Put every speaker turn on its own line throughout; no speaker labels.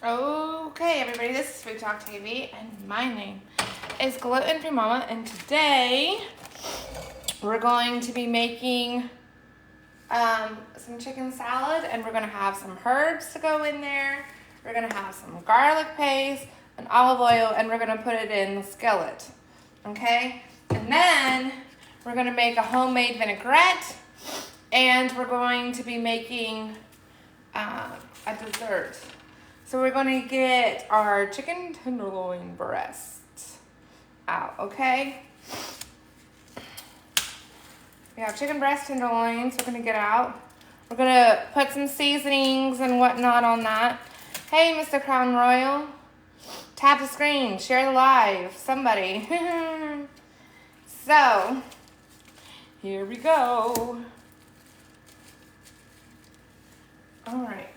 Okay, everybody, this is Food Talk TV, and my name is Gluten Free Mama, and today we're going to be making some chicken salad, and we're going to have some herbs to go in there. We're going to have some garlic paste, and olive oil, and we're going to put it in the skillet, okay? And then we're going to make a homemade vinaigrette, and we're going to be making a dessert. So we're going to get our chicken tenderloin breasts out, okay? We have chicken breast tenderloins we're going to get out. We're going to put some seasonings and whatnot on that. Hey, Mr. Crown Royal. Tap the screen. Share the live. Somebody. So, here we go. All right.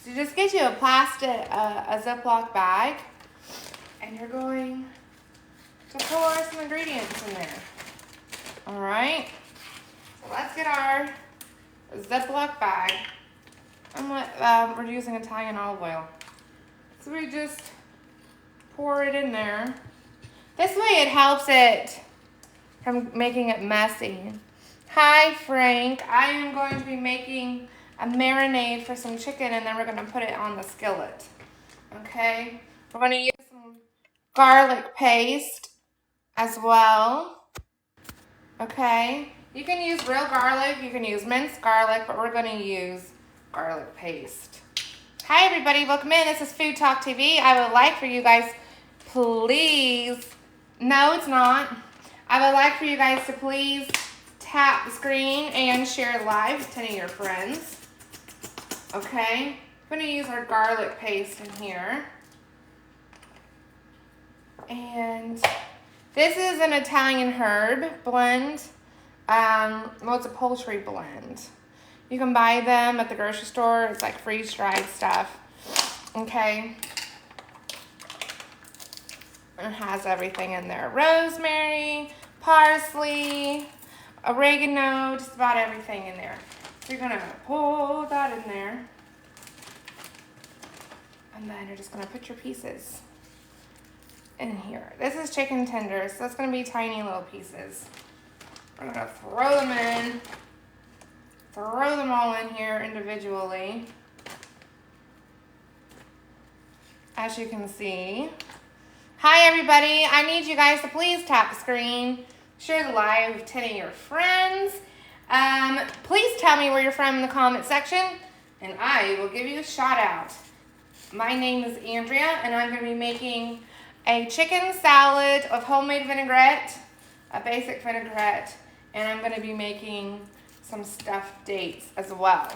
So just get you a plastic, a Ziploc bag, and you're going to pour some ingredients in there. All right. So let's get our Ziploc bag. We're using Italian olive oil. So we just pour it in there. This way it helps it from making it messy. Hi, Frank. I am going to be making a marinade for some chicken, and then we're going to put it on the skillet. Okay? We're going to use some garlic paste as well. Okay? You can use real garlic, you can use minced garlic, but we're going to use garlic paste. Hi, everybody. Welcome in. This is Food Talk TV. I would like for you guys, please, no, it's not. I would like for you guys to please tap the screen and share live with 10 of your friends. Okay, I'm going to use our garlic paste in here. And this is an Italian herb blend. Well, it's a poultry blend. You can buy them at the grocery store. It's like freeze-dried stuff. Okay. It has everything in there. Rosemary, parsley, oregano, just about everything in there. So you're gonna pull that in there. And then you're just gonna put your pieces in here. This is chicken tenders, so it's gonna be tiny little pieces. We're gonna throw them in. Throw them all in here individually. As you can see. Hi, everybody. I need you guys to please tap the screen. Share the live with 10 of your friends. Please tell me where you're from in the comment section, and I will give you a shout out. My name is Andrea, and I'm going to be making a chicken salad of homemade vinaigrette, a basic vinaigrette, and I'm going to be making some stuffed dates as well.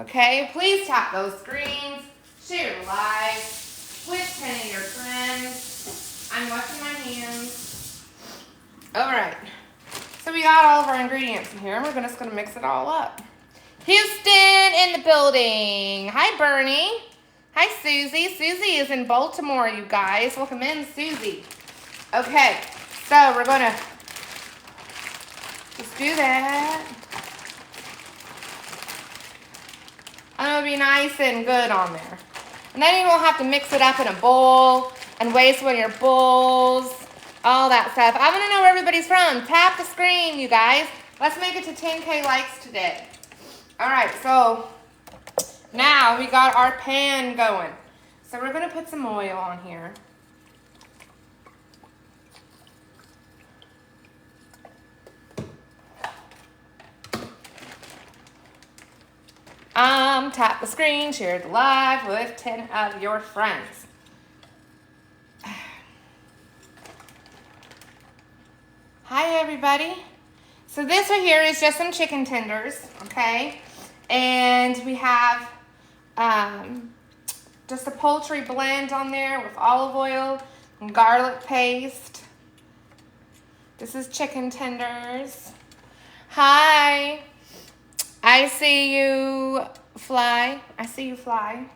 Okay, please tap those screens, share live with 10 of your friends. I'm washing my hands. All right. So we got all of our ingredients in here, and we're just going to mix it all up. Houston in the building. Hi, Bernie. Hi, Susie. Susie is in Baltimore, you guys. Welcome in, Susie. Okay, so we're going to just do that. And it'll be nice and good on there. And then you won't have to mix it up in a bowl and waste one of your bowls. All that stuff. I want to know where everybody's from. Tap the screen, you guys. Let's make it to 10K likes today. All right, so now we got our pan going. So we're going to put some oil on here. Tap the screen, share it live with 10 of your friends. Hi, everybody. So this right here is just some chicken tenders, okay? And we have just a poultry blend on there with olive oil and garlic paste. This is chicken tenders. Hi. I see you, Fly. I see you, Fly.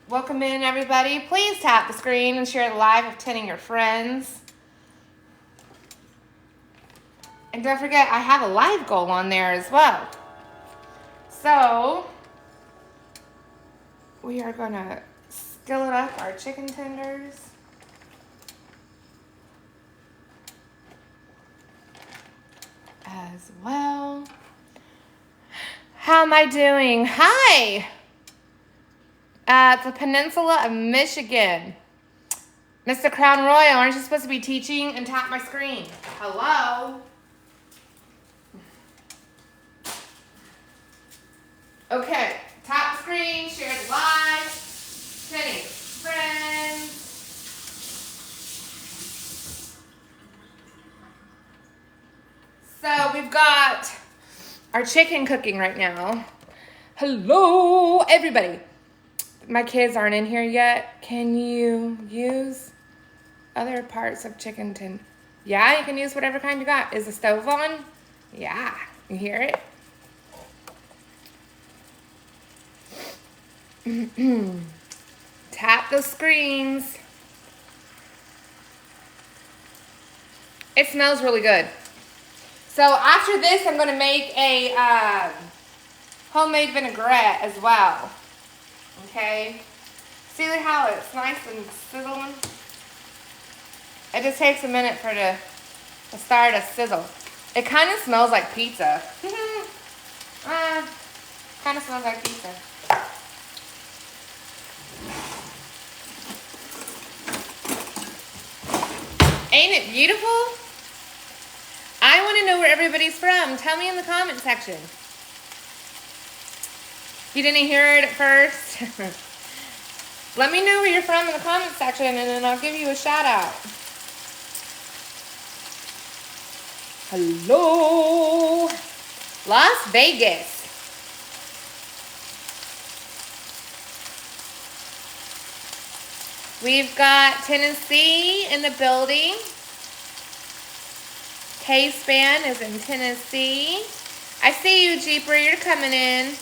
Welcome in, everybody. Please tap the screen and share the live with 10 of your friends. And don't forget, I have a live goal on there as well. So, we are gonna skillet up our chicken tenders. As well. How am I doing? Hi! At the Peninsula of Michigan. Mr. Crown Royal, aren't you supposed to be teaching and tap my screen? Hello? Okay, tap the screen, share the live, sending friends. So we've got our chicken cooking right now. Hello, everybody. My kids aren't in here yet. Can you use other parts of chicken tender? Yeah, you can use whatever kind you got. Is the stove on? Yeah, you hear it? Tap those screens. It smells really good. So after this, I'm gonna make a homemade vinaigrette as well. Okay, see how it's nice and sizzling? It just takes a minute for it to start to sizzle. It kind of smells like pizza. Kind of smells like pizza. Ain't it beautiful? I want to know where everybody's from. Tell me in the comment section. You didn't hear it at first? Let me know where you're from in the comment section and then I'll give you a shout out. Hello, Las Vegas. We've got Tennessee in the building. K-Span is in Tennessee. I see you, Jeeper. You're coming in.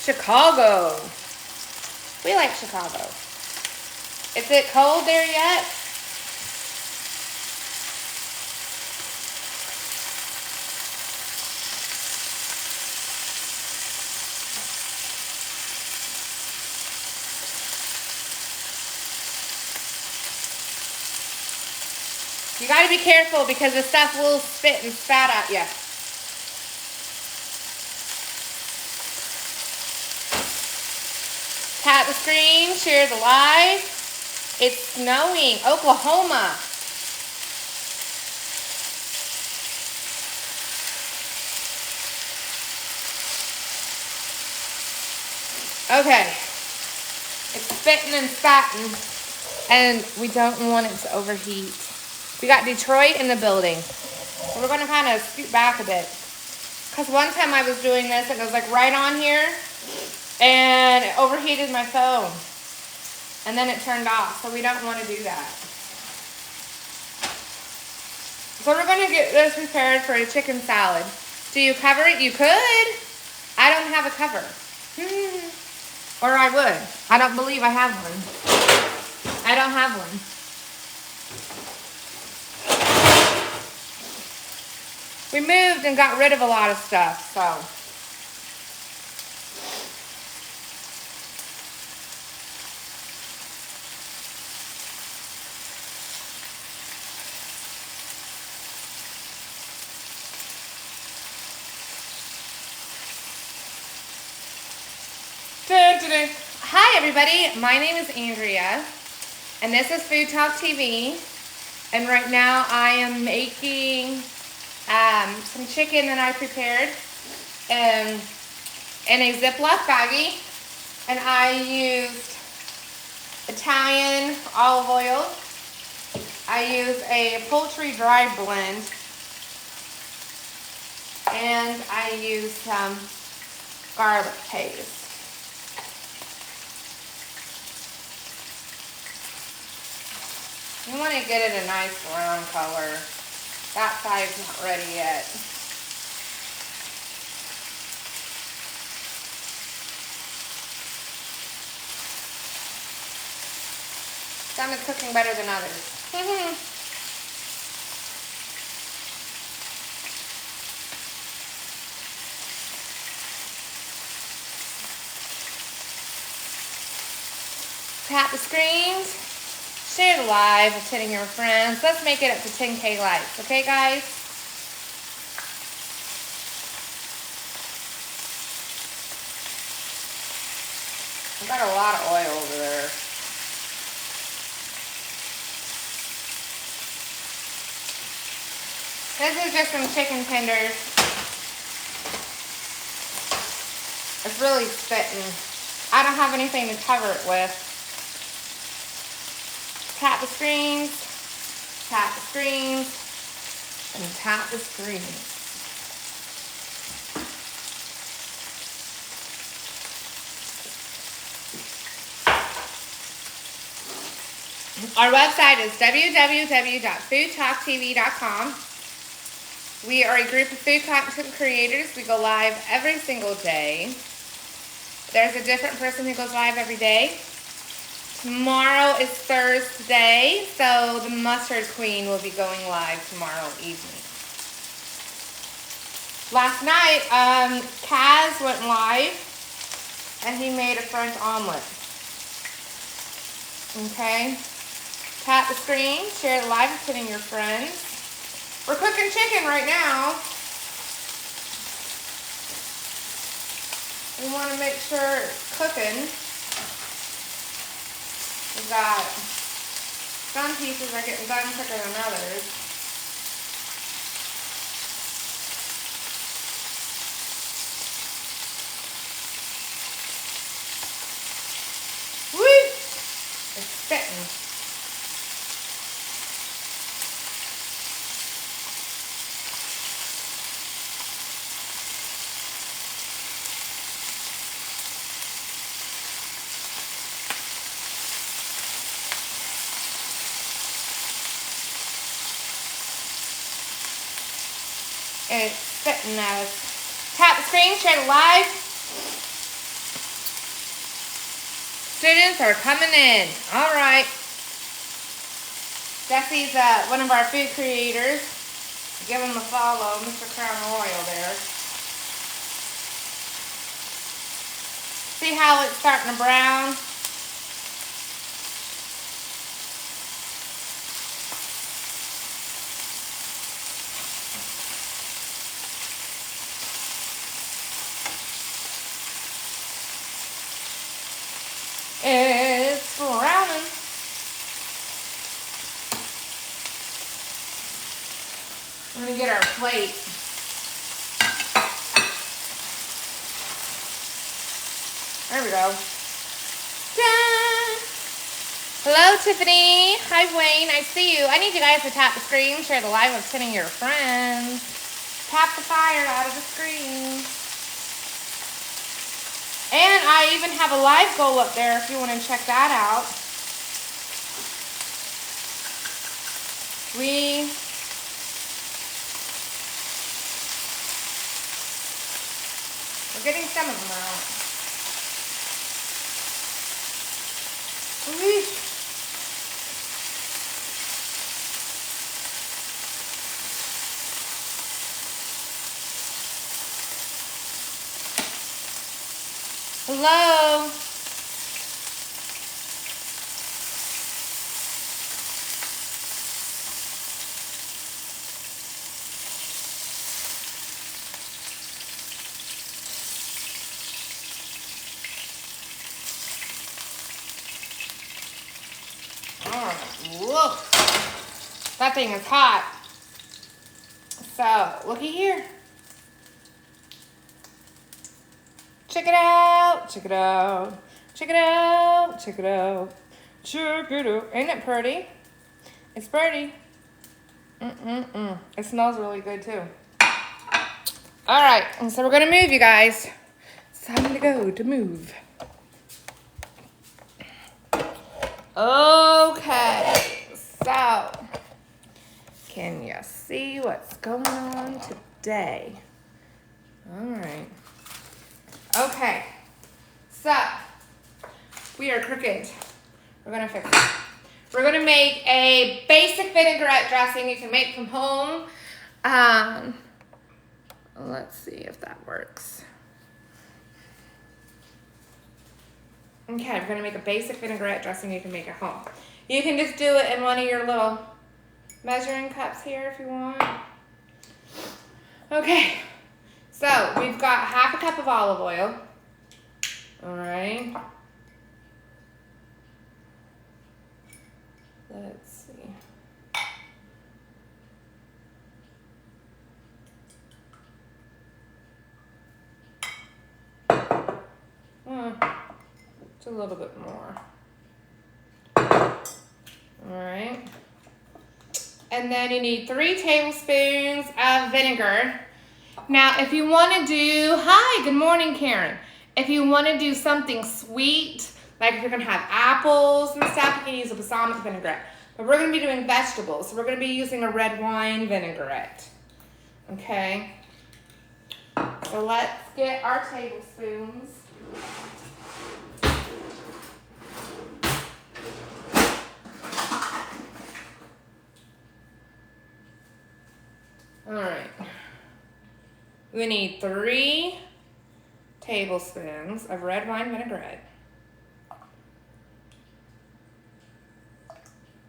Chicago. We like Chicago. Is it cold there yet? You gotta be careful because the stuff will spit and spat at you. Tap the screen, share the live. It's snowing, Oklahoma. Okay, it's spitting and spatting, and we don't want it to overheat. We got Detroit in the building, so we're gonna kind of scoot back a bit. Because one time I was doing this, and it was like right on here, and it overheated my phone, and then it turned off, so we don't want to do that. So we're gonna get this prepared for a chicken salad. Do you cover it? You could. I don't have a cover. Or I would. I don't believe I have one. I don't have one. We moved and got rid of a lot of stuff, so. Hi everybody, my name is Andrea, and this is Food Talk TV, and right now I am making some chicken that I prepared in a Ziploc baggie, and I used Italian olive oil. I used a poultry dry blend, and I used some garlic paste. You want to get it a nice brown color. That side's not ready yet. Some is cooking better than others. Tap the screens. Share the live with 10 of your friends. Let's make it up to 10K likes. Okay, guys? I've got a lot of oil over there. This is just some chicken tenders. It's really spitting. I don't have anything to cover it with. Tap the screens, tap the screens, and tap the screens. Our website is www.foodtalktv.com. We are a group of food content creators. We go live every single day. There's a different person who goes live every day. Tomorrow is Thursday, so the Mustard Queen will be going live tomorrow evening. Last night, Kaz went live, and he made a French omelet. Okay? Tap the screen, share the live, put in your friends. We're cooking chicken right now. We want to make sure it's cooking. We've got some pieces are getting done quicker than others. Woo! It's spitting. It's spitting at us. Tap the screen, share the live. Students are coming in. All right. Jesse's one of our food creators. Give him a follow, Mr. Crown Royal there. See how it's starting to brown? It's browning. I'm gonna get our plate. There we go. Dun! Hello, Tiffany. Hi, Wayne. I see you. I need you guys to tap the screen, share the live with 10 of your friends. Tap the fire out of the screen. And I even have a live goal up there if you want to check that out. We're getting some of them out. Whee. Hello. Oh, look. That thing is hot. So, looky here. Check it out, check it out, check it out, check it out, check it out. Ain't it pretty? It's pretty. It smells really good too. All right, and so we're gonna move, you guys. It's time to go to move. Okay, so can you see what's going on today? All right. Okay, so we are crooked. We're gonna fix it. We're gonna make a basic vinaigrette dressing you can make from home. Let's see if that works. Okay, we're gonna make a basic vinaigrette dressing you can make at home. You can just do it in one of your little measuring cups here if you want. Okay, so we've got half a cup of olive oil. All right. Let's see. Just a little bit more. All right. And then you need 3 tablespoons of vinegar. Now, if you want to do, hi, good morning, Karen. If you want to do something sweet, like if you're going to have apples and stuff, you can use a balsamic vinaigrette. But we're going to be doing vegetables, so we're going to be using a red wine vinaigrette. Okay? So let's get our tablespoons. All right. We need 3 tablespoons of red wine vinaigrette.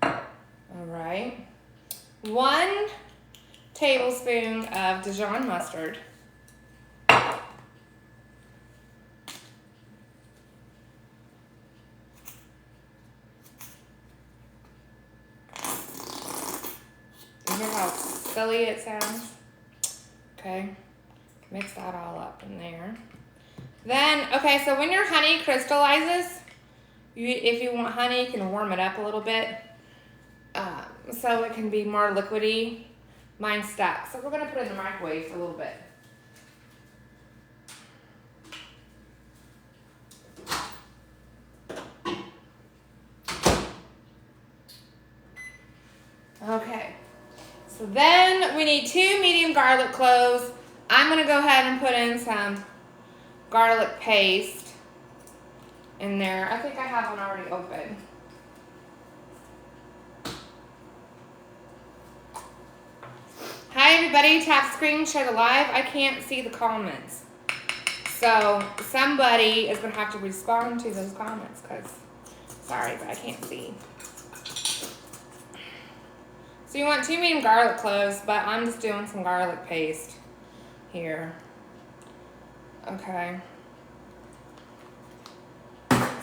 All right. 1 tablespoon of Dijon mustard. You hear how silly it sounds? Okay. Mix that all up in there. Then, okay, so when your honey crystallizes, if you want honey, you can warm it up a little bit so it can be more liquidy. Mine's stuck, so we're going to put it in the microwave for a little bit. Okay, so then we need 2 medium garlic cloves. I'm going to go ahead and put in some garlic paste in there. I think I have one already open. Hi everybody, tap screen, share the live. I can't see the comments. So somebody is going to have to respond to those comments because, sorry, but I can't see. So you want 2 medium garlic cloves, but I'm just doing some garlic paste here. Okay.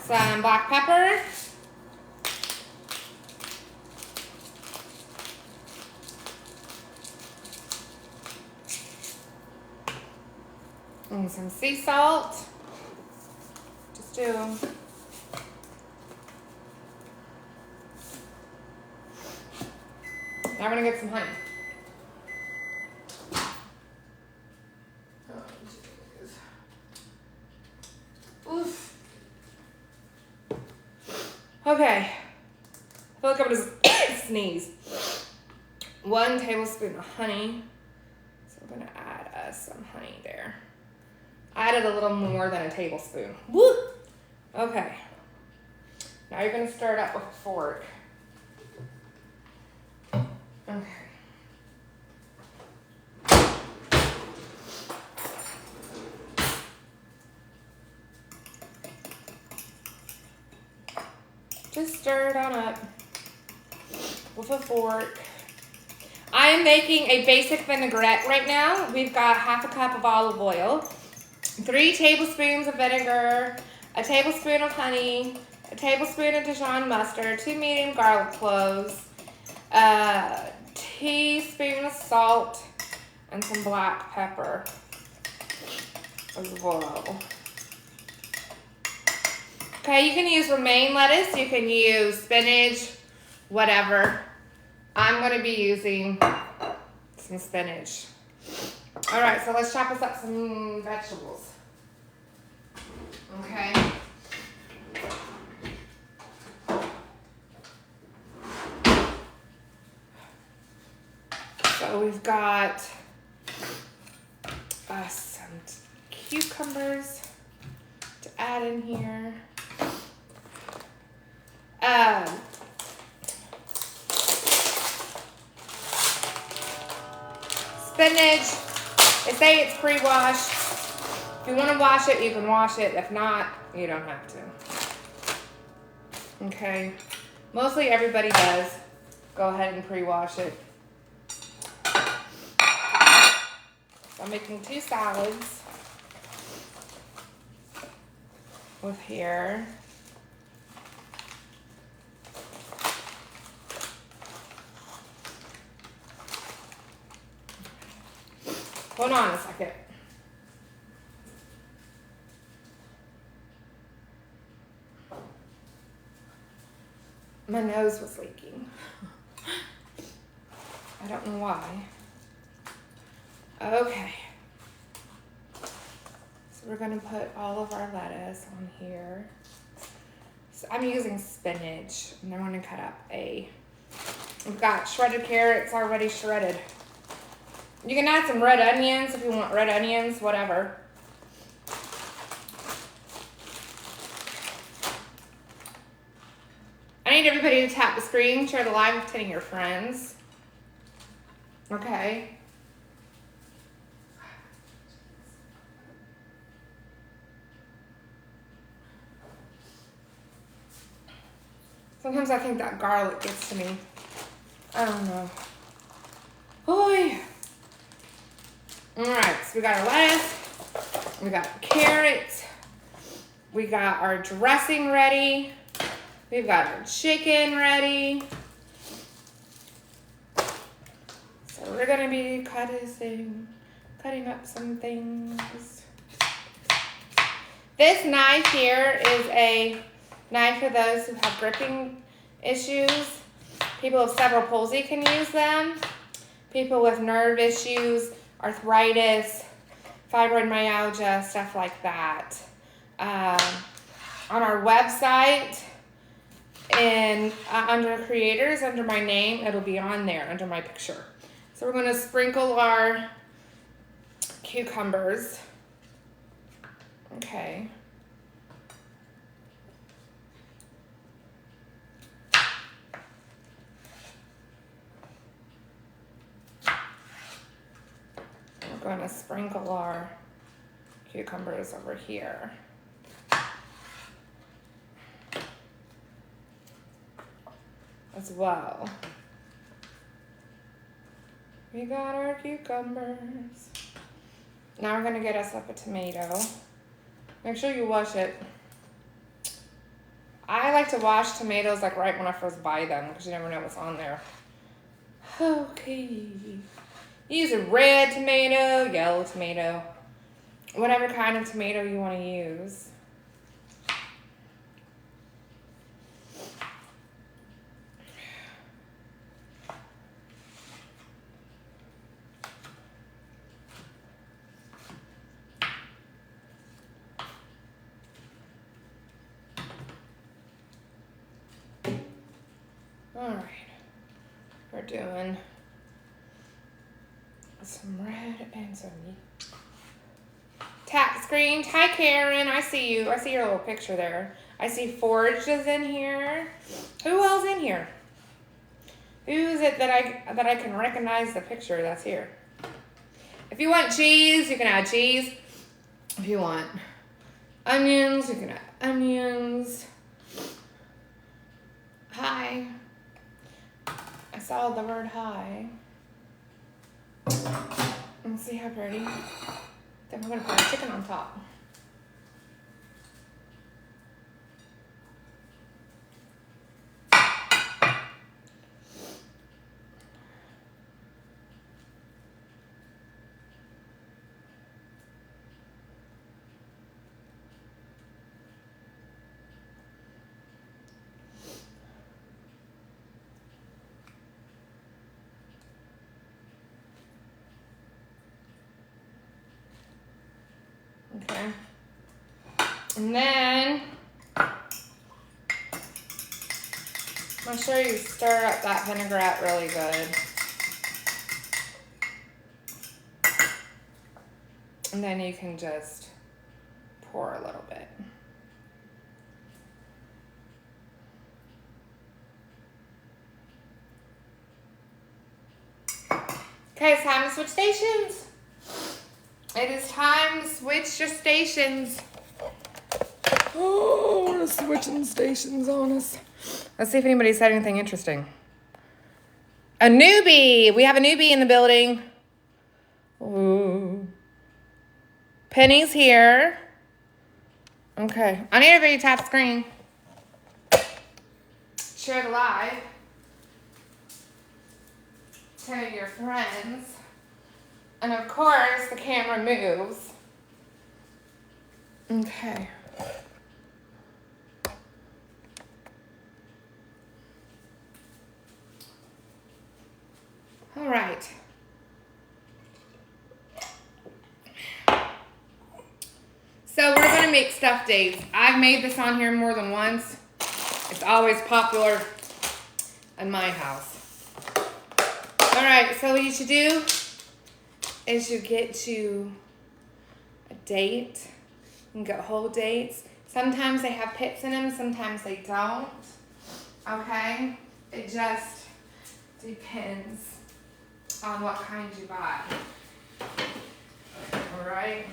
Some black pepper. And some sea salt. Just do. Now we're gonna get some honey. Oh, oof. Okay. I feel like I'm gonna sneeze. 1 tablespoon of honey. So we're gonna add us some honey there. I added a little more than a tablespoon. Woo! Okay. Now you're gonna stir it up with a fork. Okay. Just stir it on up with a fork. I am making a basic vinaigrette right now. We've got half a cup of olive oil, 3 tablespoons of vinegar, a tablespoon of honey, a tablespoon of Dijon mustard, 2 medium garlic cloves, a teaspoon of salt, and some black pepper as well. Okay, you can use romaine lettuce, you can use spinach, whatever. I'm going to be using some spinach. All right, so let's chop us up some vegetables. Okay. So we've got some cucumbers to add in here. Spinach, they say it's pre-washed. If you want to wash it, you can wash it. If not, you don't have to. Okay, mostly everybody does. Go ahead and pre-wash it. So I'm making 2 salads with here. Hold on a second. My nose was leaking. I don't know why. Okay. So we're gonna put all of our lettuce on here. So I'm using spinach, and I'm gonna cut up we've got shredded carrots already shredded. You can add some red onions if you want red onions, whatever. I need everybody to tap the screen, share the live with 10 of your friends. Okay. Sometimes I think that garlic gets to me. I don't know. Oh yeah. Alright, so we got our lettuce, we got carrots, we got our dressing ready, we've got our chicken ready. So we're gonna be cutting up some things. This knife here is a knife for those who have gripping issues. People with cerebral palsy can use them. People with nerve issues, arthritis, fibromyalgia, stuff like that. On our website, and under creators, under my name, it'll be on there, under my picture. So we're gonna sprinkle our cucumbers. Okay. We're going to sprinkle our cucumbers over here. As well. We got our cucumbers. Now we're going to get us up a tomato. Make sure you wash it. I like to wash tomatoes like right when I first buy them because you never know what's on there. Okay. Use a red tomato, yellow tomato, whatever kind of tomato you want to use. All right, we're doing some red and some tap screen. Hi Karen, I see you. I see your little picture there. I see Forged is in here. Who else in here? Who is it that I can recognize the picture that's here? If you want cheese, you can add cheese. If you want onions, you can add onions. Hi. I saw the word hi. Let's see how pretty. Then we're gonna put our chicken on top. Okay. And then make sure you stir up that vinaigrette really good. And then you can just pour a little bit. Okay, it's time to switch stations. It is time to switch your stations. Oh, we're switching stations on us. Let's see if anybody said anything interesting. A newbie. We have a newbie in the building. Ooh. Penny's here. Okay. I need everybody to tap the screen. Share the live. Tell your friends. And of course, the camera moves. Okay. All right. So we're going to make stuffed dates. I've made this on here more than once. It's always popular in my house. All right, so what you should do is you get you a date. You can get whole dates. Sometimes they have pits in them, sometimes they don't. Okay? It just depends on what kind you buy. All right?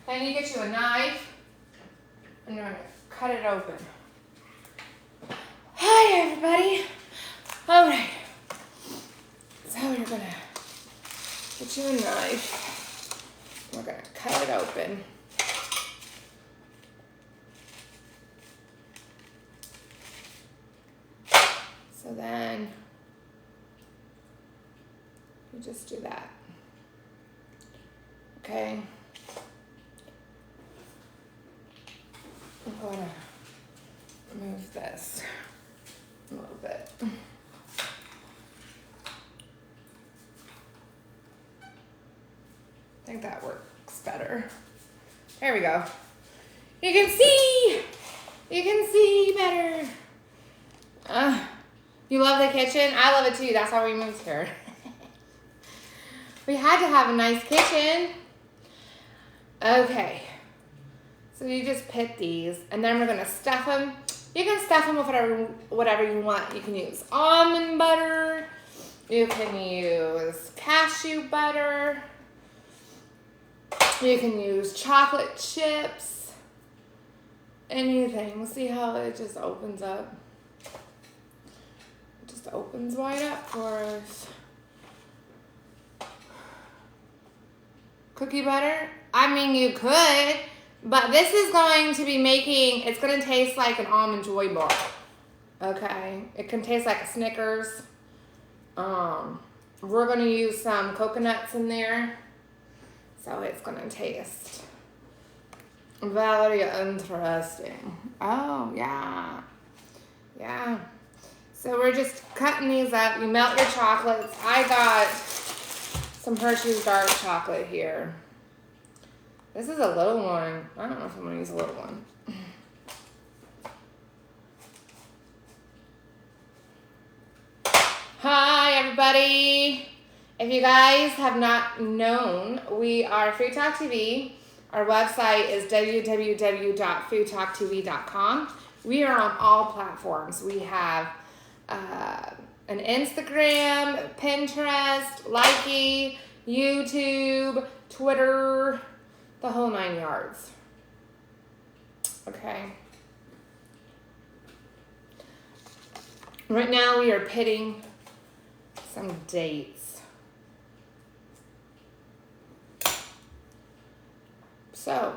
Then you get you a knife and you're gonna cut it open. Hi everybody. All right. So you're gonna get you a knife. We're gonna cut it open. So then you just do that. Okay. I'm gonna move this a little bit. I think that works better. There we go. You can see! You can see better. You love the kitchen? I love it too. That's why we moved here. We had to have a nice kitchen. Okay. So you just pit these, and then we're gonna stuff them. You can stuff them with whatever you want. You can use almond butter. You can use cashew butter. You can use chocolate chips. Anything. See how it just opens up? It just opens wide up for us. Cookie butter? I mean, you could, but this is going to be making, it's going to taste like an almond joy bar. Okay? It can taste like a Snickers. We're going to use some coconuts in there. So it's going to taste very interesting. Oh, yeah. Yeah. So we're just cutting these up. You melt your chocolates. I got some Hershey's dark chocolate here. This is a little one. I don't know if I'm going to use a little one. Hi, everybody. If you guys have not known, we are Food Talk TV. Our website is www.foodtalktv.com. We are on all platforms. We have an Instagram, Pinterest, Likey, YouTube, Twitter, the whole 9 yards. Okay. Right now we are pitting some dates. So,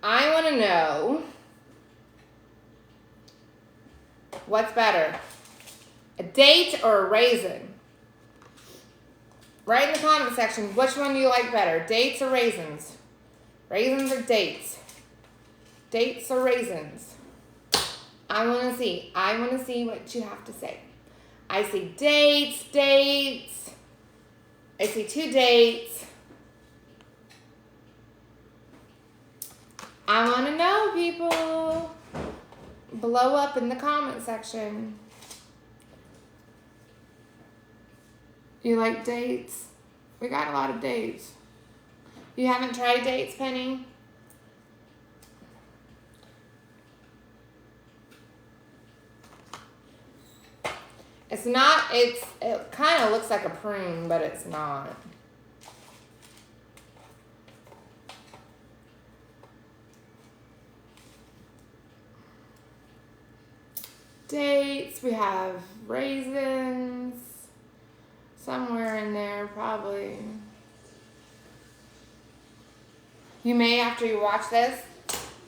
I want to know what's better, a date or a raisin? Write in the comment section, which one do you like better, dates or raisins? Raisins or dates? Dates or raisins? I want to see what you have to say. I see dates. I see 2 dates. I want to know, people. Blow up in the comment section. You like dates? We got a lot of dates. You haven't tried dates, Penny? It's not, it kind of looks like a prune, but it's not. dates. We have raisins. Somewhere in there, probably. You may after you watch this.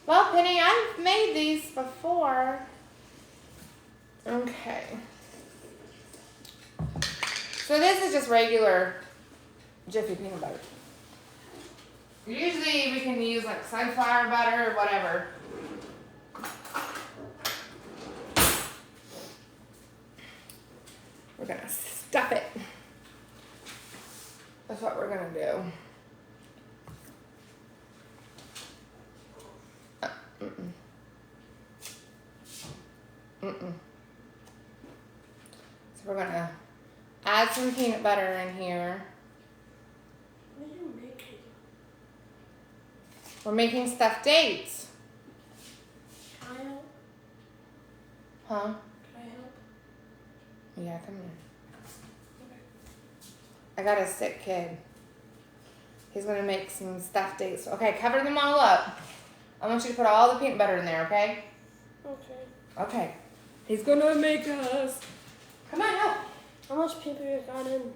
Well, Penny, I've made these before. Okay. So this is just regular Jiffy peanut butter. Usually we can use like sunflower butter or whatever. We're gonna stuff it. That's what we're gonna do. So we're gonna add some peanut butter in here.
What are you making?
We're making stuffed dates.
Can I help?
Huh?
Can I help?
Yeah, come here.
Okay.
I got a sick kid. He's gonna make some stuffed dates. Okay, cover them all up. I want you to put all the peanut butter in there, okay?
Okay.
Okay. He's gonna make us. Come on, help.
How much people you got in?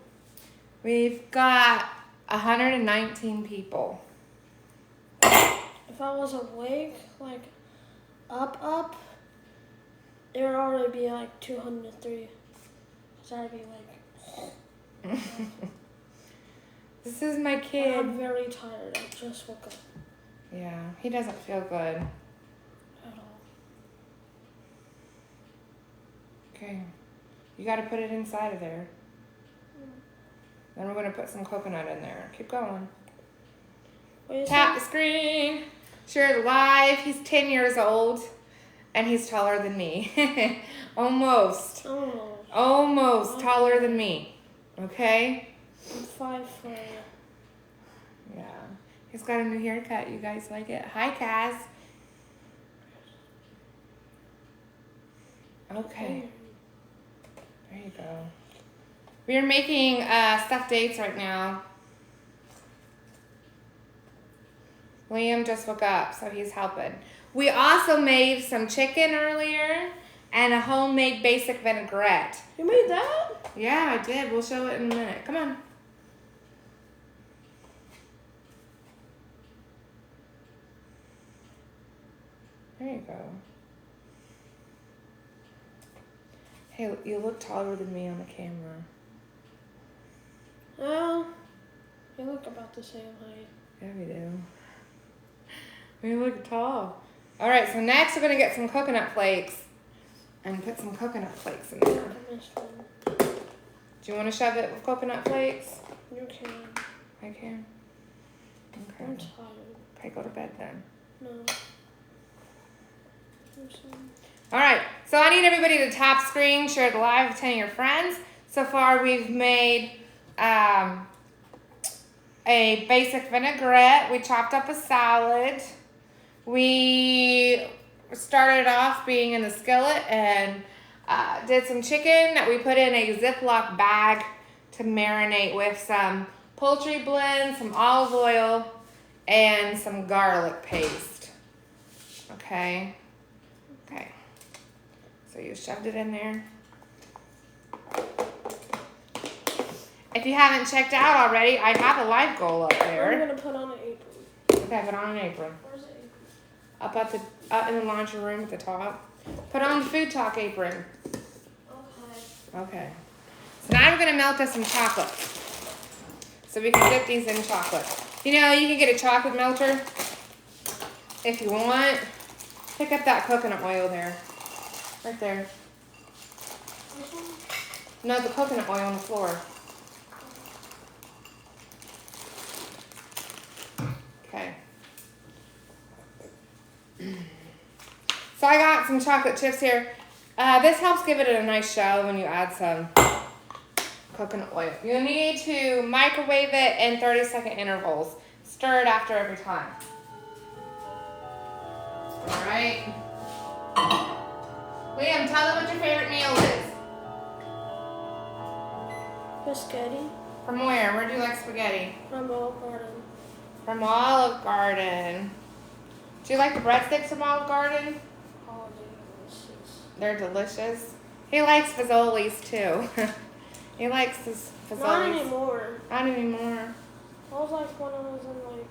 We've got 119 people.
If I was awake, like up, it would already be like 203. So I'd be like.
This is my kid.
I'm very tired. I just woke up.
Yeah, he doesn't feel good.
At all.
Okay. You gotta put it inside of there. Then we're gonna put some coconut in there. Keep going. Tap the screen. Share it live. He's 10 years old and he's taller than me. Almost. Almost taller than me. Okay?
I'm 5'4".
Yeah. He's got a new haircut. You guys like it? Hi, Kaz. Okay. There you go. We are making stuffed dates right now. Liam just woke up, so he's helping. We also made some chicken earlier and a homemade basic vinaigrette.
You made that?
Yeah, I did. We'll show it in a minute. Come on. There you go. Hey, you look taller than me on the camera.
Well, you look about the same height.
Yeah, we do. We look tall. All right, so next we're gonna get some coconut flakes and put some coconut flakes in there.
I missed one.
Do you want to shove it with coconut flakes?
You can.
I can. Okay.
I'm tired.
Okay, go to bed then.
No. I'm sorry.
All right, so I need everybody to tap screen, share the live with 10 of your friends. So far we've made a basic vinaigrette. We chopped up a salad. We started off being in the skillet and did some chicken that we put in a Ziploc bag to marinate with some poultry blend, some olive oil, and some garlic paste. Okay. Okay. So you shoved it in there. If you haven't checked out already, I have a live goal up
I'm
there.
gonna put on an apron.
Okay, put on an apron.
Where's the apron?
Up in the laundry room at the top. Put on the food talk apron.
Okay.
Okay. So now we're gonna melt us some chocolate. So we can dip these in chocolate. You know, you can get a chocolate melter if you want. Pick up that coconut oil there. Right there.
This one?
No, the coconut oil on the floor. Okay. So I got some chocolate chips here. This helps give it a nice show when you add some coconut oil. You need to microwave it in 30-second intervals. Stir it after every time. All right. Liam, tell them what your favorite meal is.
Spaghetti.
From where? Where do you like spaghetti?
From Olive Garden.
From Olive Garden. Do you like the breadsticks from Olive Garden?
Holiday delicious.
They're delicious. He likes fazoli's too. He likes his fazoli's.
Not anymore.
Not anymore.
That was like when I was in like.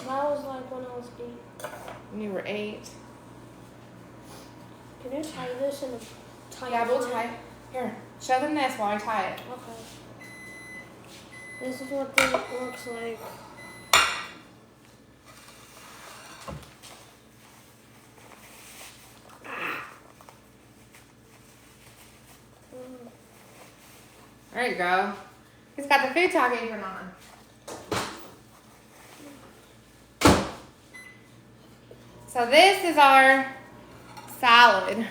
That was like when I was 8.
When you were 8.
Can you tie this in a tight?
Yeah, we'll
knot?
tie. Here, show them this while I tie it.
Okay. This is what it looks like.
There you go. He's got the food talk apron on. So this is our salad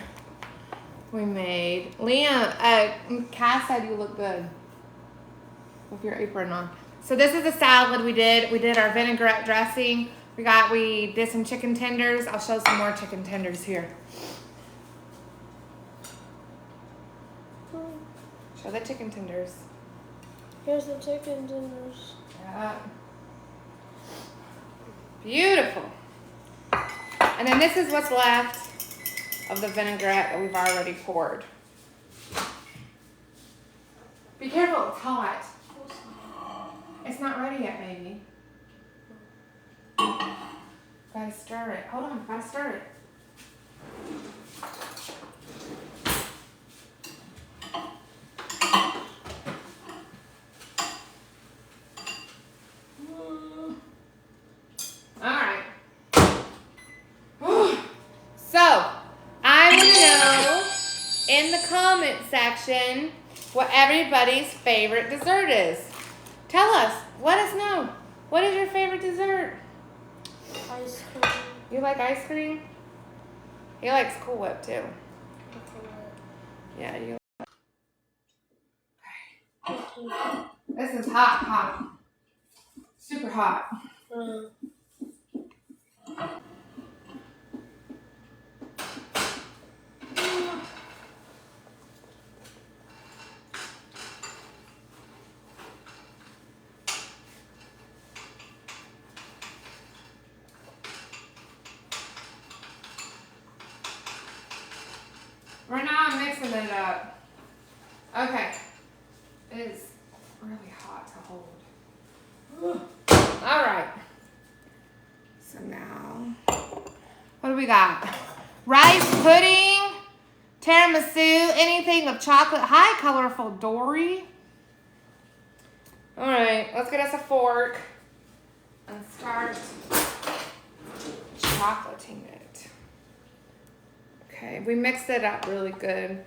we made. Liam, Cass said you look good with your apron on. So this is the salad we did. We did our vinaigrette dressing. We did some chicken tenders. I'll show some more chicken tenders here. Show the chicken tenders.
Here's the chicken dinners.
Yeah. Beautiful. And then this is what's left of the vinaigrette that we've already poured. Be careful, it's hot. It's not ready yet, baby. Gotta stir it. Hold on, gotta stir it. Alright. So, I want to know in the comment section what everybody's favorite dessert is. Tell us. Let us know. What is your favorite dessert?
Ice cream.
You like ice cream? He likes Cool Whip too. Yeah, you. This is hot, hot. Super hot. Right now I'm mixing it up. Okay. It is really hot to hold. All right. So now, what do we got? Rice pudding, tiramisu, anything with chocolate. Hi, colorful Dory. All right, let's get us a fork and start chocolating it. Okay, we mixed it up really good.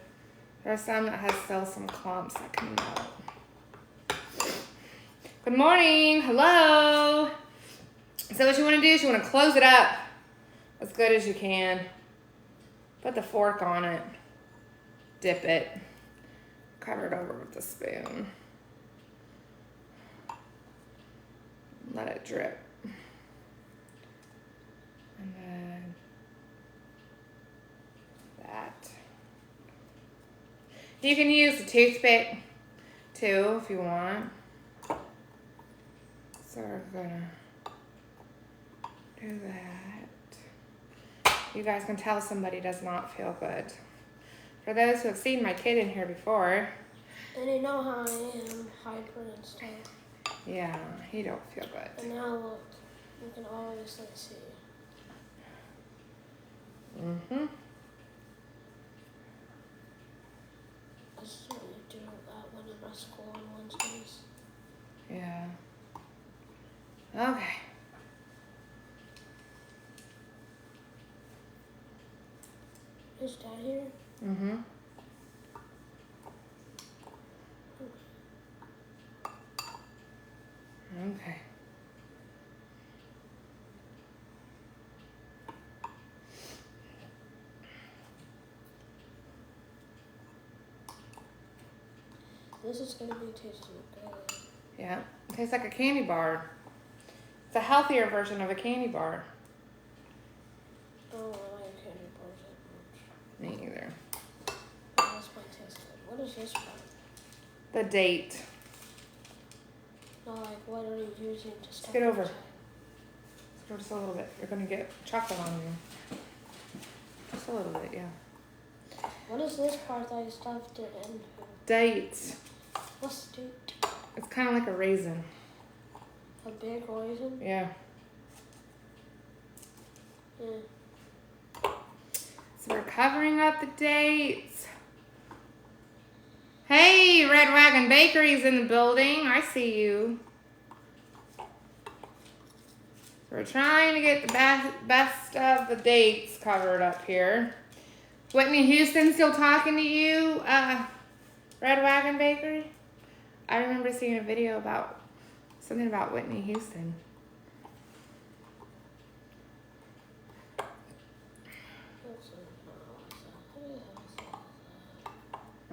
There's some that has still some clumps that come out. Good morning, hello. So what you want to do is you want to close it up as good as you can. Put the fork on it. Dip it. Cover it over with the spoon. Let it drip. And then that. You can use a toothpick too if you want. So we're gonna do that. You guys can tell somebody does not feel good. For those who have seen my kid in here before.
And they know how I am, hyper and stuff.
Yeah, he don't feel good.
And now look, you can always like see.
Mm-hmm.
I certainly do that when I'm at school on Wednesdays.
Yeah. Okay.
Is Dad here?
Mm-hmm. Okay.
This is gonna be tasting good.
Yeah, it tastes like a candy bar. It's a healthier version of a candy bar.
I don't really like candy bars that much.
Me either.
This might taste good. What is this from?
The date.
No, like what are you using to stuff
Get over.
inside?
Let's go just a little bit. You're gonna get chocolate on you. Just a little bit, yeah.
What is this part that you stuffed it in?
Dates.
What's date?
It's kind of like a raisin.
A big raisin?
Yeah.
Yeah.
So we're covering up the dates. Hey, Red Wagon Bakery's in the building. I see you. We're trying to get the best of the dates covered up here. Whitney Houston still talking to you, Red Wagon Bakery? I remember seeing a video about something about Whitney Houston.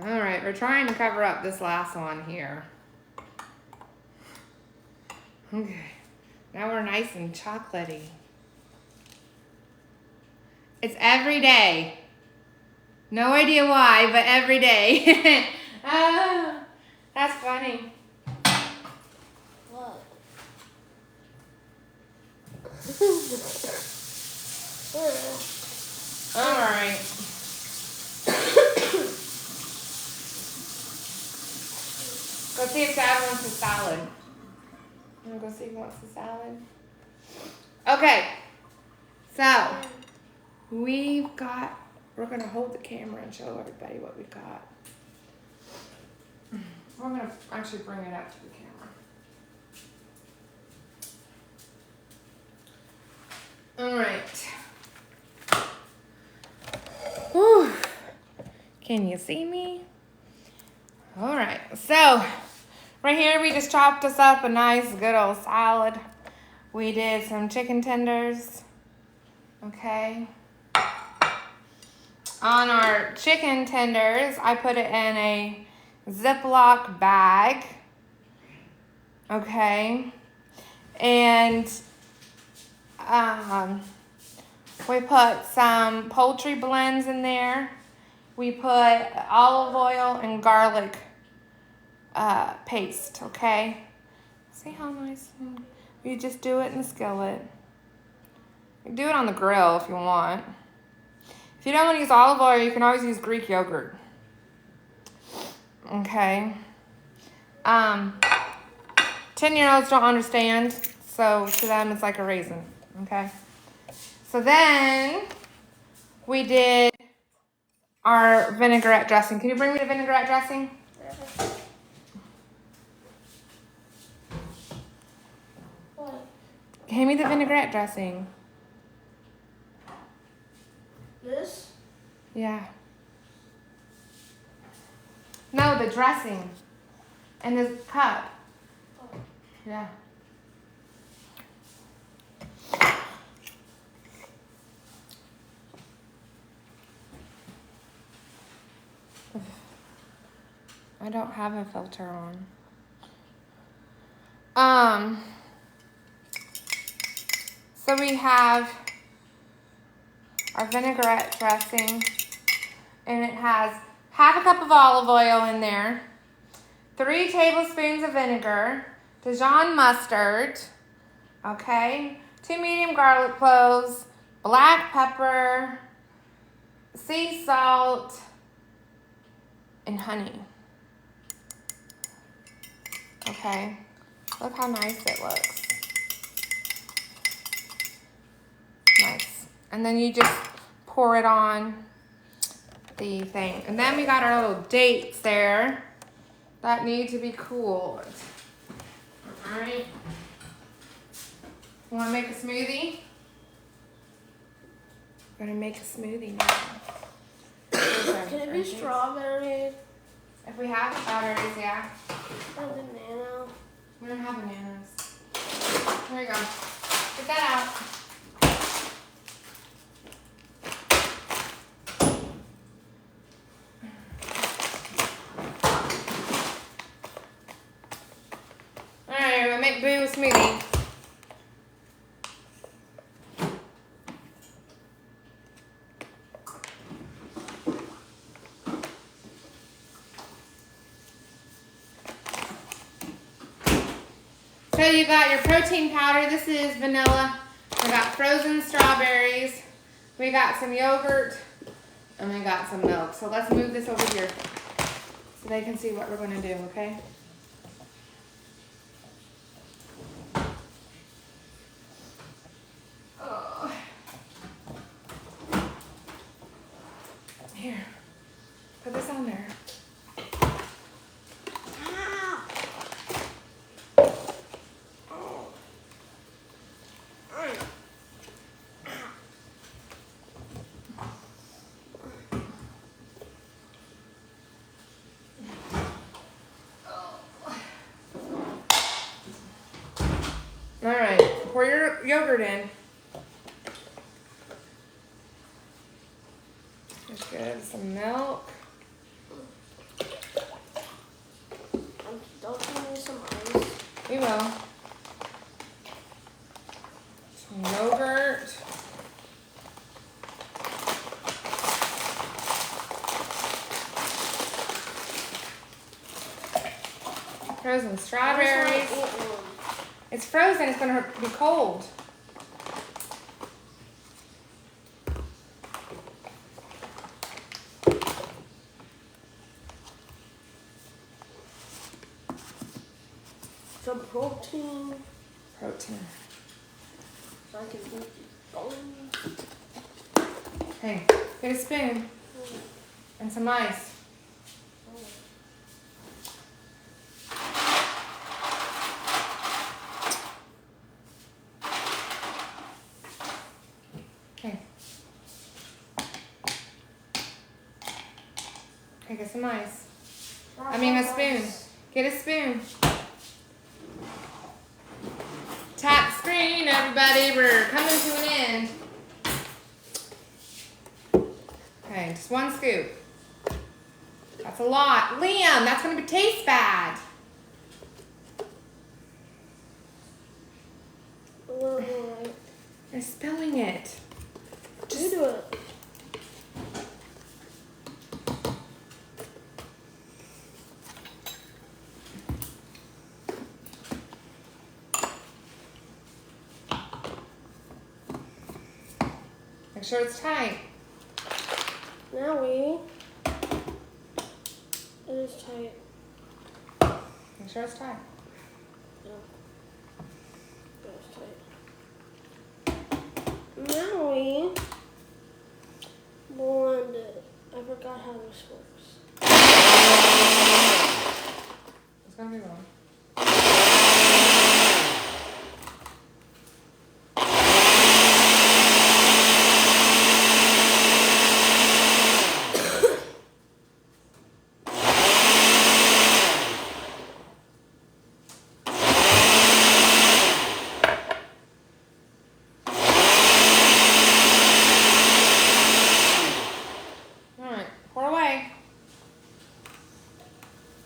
All right, we're trying to cover up this last one here. Okay, now we're nice and chocolatey. It's every day. No idea why, but every day. Ah, that's funny.
What?
All right. Go see if Dad wants a salad. I'm gonna go see if he wants a salad. Okay. So, we're gonna hold the camera and show everybody what we've got. We're gonna actually bring it up to the camera. All right. Whew. Can you see me? All right, so right here we just chopped us up a nice good old salad. We did some chicken tenders, okay? On our chicken tenders, I put it in a Ziploc bag, okay? And we put some poultry blends in there. We put olive oil and garlic paste, okay? See how nice? You just do it in the skillet. You do it on the grill if you want. If you don't want to use olive oil, you can always use Greek yogurt. Okay. 10-year-olds don't understand, so to them it's like a raisin, okay? So then we did our vinaigrette dressing. Can you bring me the vinaigrette dressing?
What?
Hand me the vinaigrette dressing.
This?
Yeah. No, the dressing. And the cup.
Oh.
Yeah. I don't have a filter on. So we have our vinaigrette dressing, and it has half a cup of olive oil in there, 3 tablespoons of vinegar, Dijon mustard, okay, 2 medium garlic cloves, black pepper, sea salt, and honey. Okay, look how nice it looks. Nice. And then you just pour it on the thing. And then we got our little dates there that need to be cooled. All right. Want to make a smoothie? I'm gonna make a smoothie now.
Can it be strawberry?
If we have strawberries, yeah.
Or banana?
We don't have bananas. There you go. Get that out. Alright, we're gonna make Boo a smoothie. So you got your protein powder. This is vanilla. We got frozen strawberries. We got some yogurt. And I got some milk. So let's move this over here so they can see what we're going to do, okay? Oh. Here. Put this on there. All right, pour your yogurt in. Just get some milk.
Don't you need some ice?
We will. Some yogurt. Frozen strawberries. It's frozen, it's gonna be cold.
Some protein.
Protein.
So I can do bones.
Hey, get a spoon and some ice. Okay. Okay, get some ice. I mean a spoon. Get a spoon. Tap screen, everybody. We're coming to an end. Okay, just one scoop. That's a lot. Liam, that's going to taste bad. You're spilling it.
Just do it.
Make sure it's tight.
Now it is tight.
Make sure it's tight.
Yeah. It is tight. Now we blend it. I forgot how this works.
It's going to be wrong.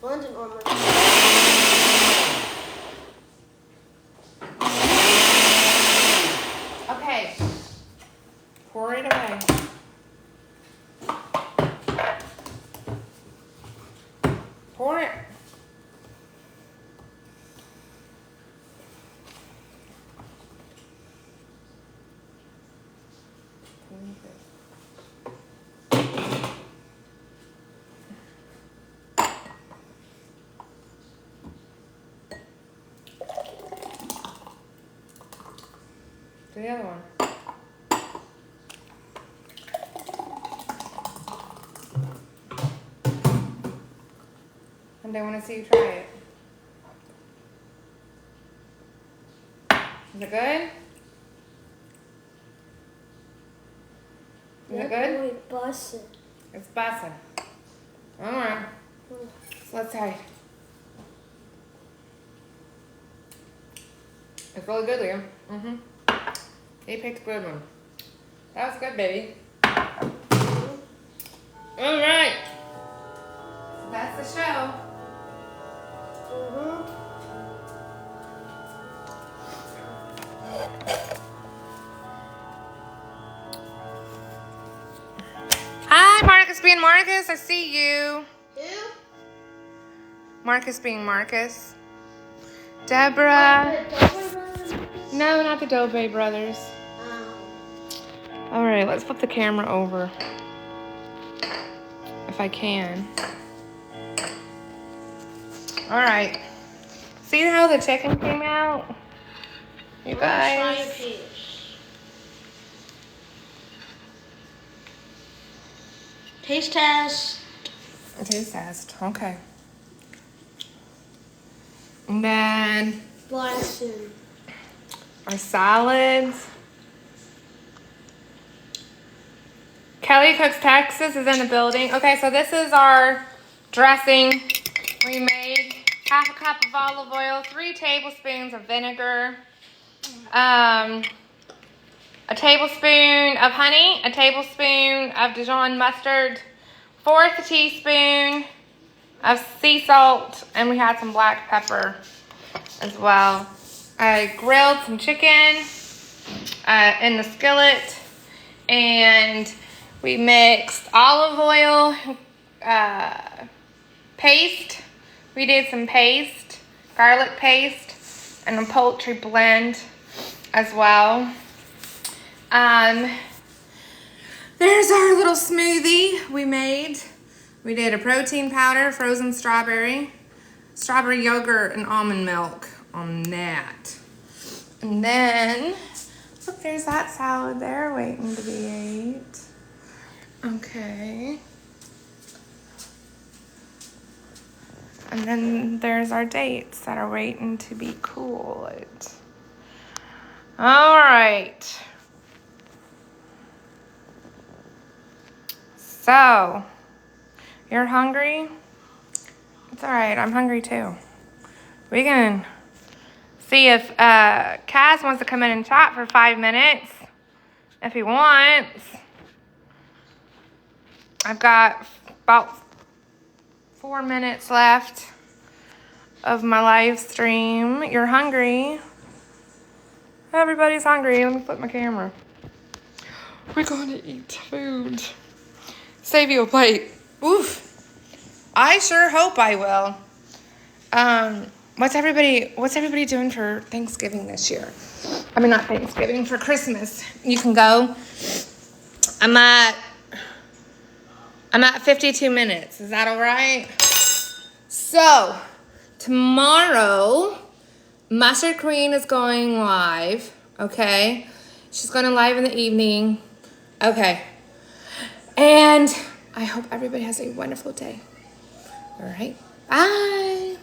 Blend it normally.
Okay. Pour it away. Pour it. Do the other one. And I want to see you try it. Is it good? Is it good?
Really bussin'.
It's bussin'. Alright. So let's try it. It's really good, Liam. Mm-hmm. You picked a good one. That was good, baby. Alright. That's the show. Hi, Marcus being Marcus. I see you.
Who?
Marcus being Marcus. Deborah. No, not the Dobey brothers. All right, let's flip the camera over. if I can. All right. See how the chicken came out? You guys.
Try a piece. Taste test.
Taste test. Okay. And then
Blasting.
our salads. Kelly Cooks Texas is in the building. Okay, so this is our dressing. We made half a cup of olive oil, 3 tablespoons of vinegar, a tablespoon of honey, a tablespoon of Dijon mustard, 1/4 teaspoon of sea salt, and we had some black pepper as well. I grilled some chicken in the skillet, and we mixed olive oil paste. We did some paste, garlic paste, and a poultry blend as well. There's our little smoothie we made. We did a protein powder, frozen strawberry yogurt, and almond milk on that. And then, look, there's that salad there waiting to be ate. Okay. And then there's our dates that are waiting to be cooled. All right. So, you're hungry? It's all right. I'm hungry too. We can see if Kaz wants to come in and chat for 5 minutes. If he wants. I've got about 4 minutes left of my live stream. You're hungry? Everybody's hungry. Let me flip my camera. We're going to eat food. Save you a plate. Oof. I sure hope I will. What's everybody doing for Thanksgiving this year? I mean, not Thanksgiving, for Christmas. You can go. I'm at 52 minutes. Is that all right? So, tomorrow, Mustard Queen is going live, okay? She's going live in the evening. Okay. And I hope everybody has a wonderful day. All right. Bye.